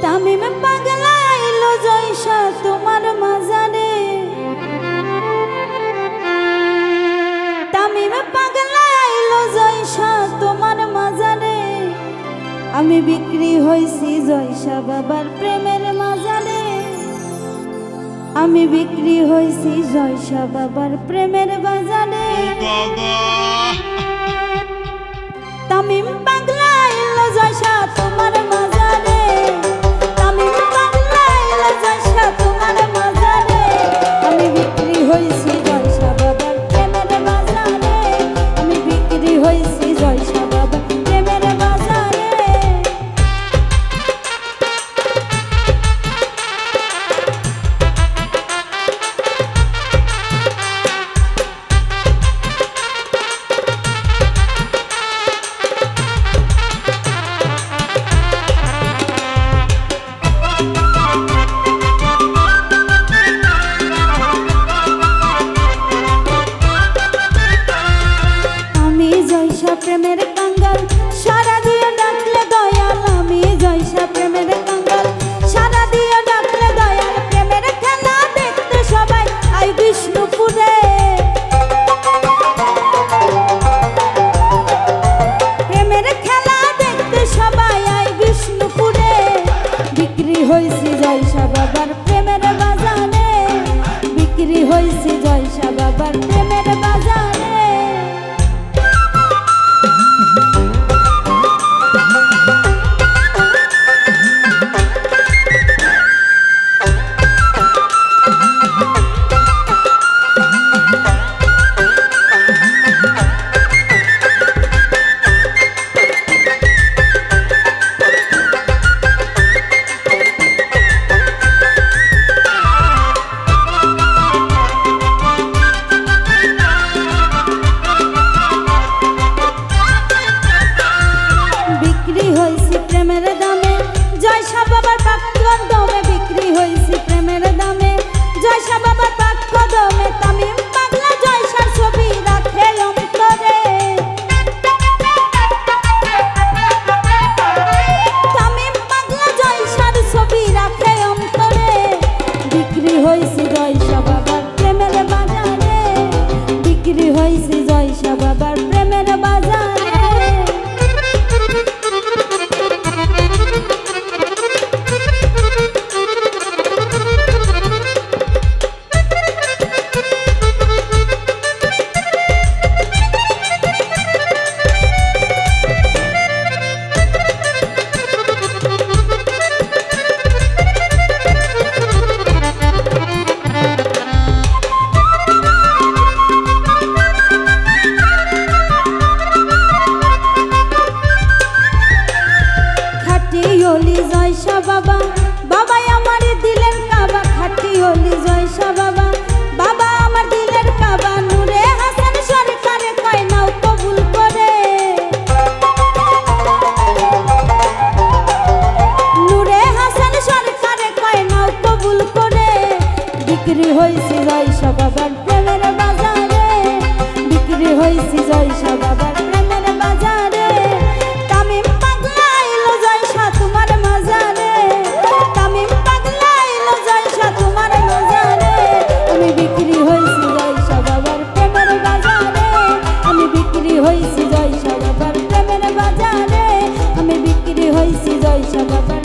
তামিম পাগলা আইলো জয়সা তোমার মাজারে, তামিম পাগলা আইলো জয়সা তোমার মাজারে। আমি বিক্রি হইছি জয়সা বাবার প্রেমের মাজারে, আমি বিক্রি হইছি জয়সা বাবার প্রেমের বাজারে। তামিম পাগলা আইলো জয়সা তোমার মাজারে, তামিম পাগলা আইলো জয়সা তোমার মাজারে। আমি বিক্রি হইছি জয়সা বাবার প্রেমের বাজারে, আমি বিক্রি হইছি জয়সা বাবার প্রেমের বাজারে। প্রেমের কাঙ্গাল সারা দিয়ে ডাকলে দয়াল, আমি জয়সা প্রেমের কাঙ্গাল সারা দিয়ে ডাকলে দয়াল। প্রেমের খেলা দেখতে সবাই আই বিষ্ণুপুরে, প্রেমের খেলা দেখতে সবাই আই বিষ্ণুপুরে। বিক্রি হইছি জয়সা বাবার প্রেমের বাজারে, বিক্রি হইছি জয়সা বাবার প্রেমের বাজারে। প্রেমের দামে জয়সা বাবার বাক্য দমে, বিক্রি হইছি প্রেমের দামে জয়সা বাবার বাক্য দমে। তামিম পাগলা জয়সার ছবি রাখে অন্তরে, তামিম পাগলা জয়সার ছবি রাখে অন্তরে। বিক্রি হইছি জয়সা বাবার প্রেমের বাজারে, বিক্রি হইছি জয়সা বাবার প্রেমের বাজারে। জয়সা বাবা বাবাই আমার দিলের কাবা, খাটি হলি জয়সা বাবা বাবা আমার দিলের কাবা। নূরে হাসান সরকারে কয় নাও কবুল করে, নূরে হাসান সরকারে কয় নাও কবুল করে। বিক্রি হইছি জয়সা বাবার প্রেমের বাজারে, বিক্রি হইছি জয়সা বাবার প্রেমের বাজারে। তামিম পাগলা আইলো জয়সা তোমার মাজারে, তামিম পাগলা আইলো জয়সা তোমার মাজারে। আমি বিক্রি হইছি জয়সা বাবার প্রেমের বাজারে, আমি বিক্রি হইছি জয়সা বাবার প্রেমের বাজারে, আমি বিক্রি হইছি জয়সা বাবার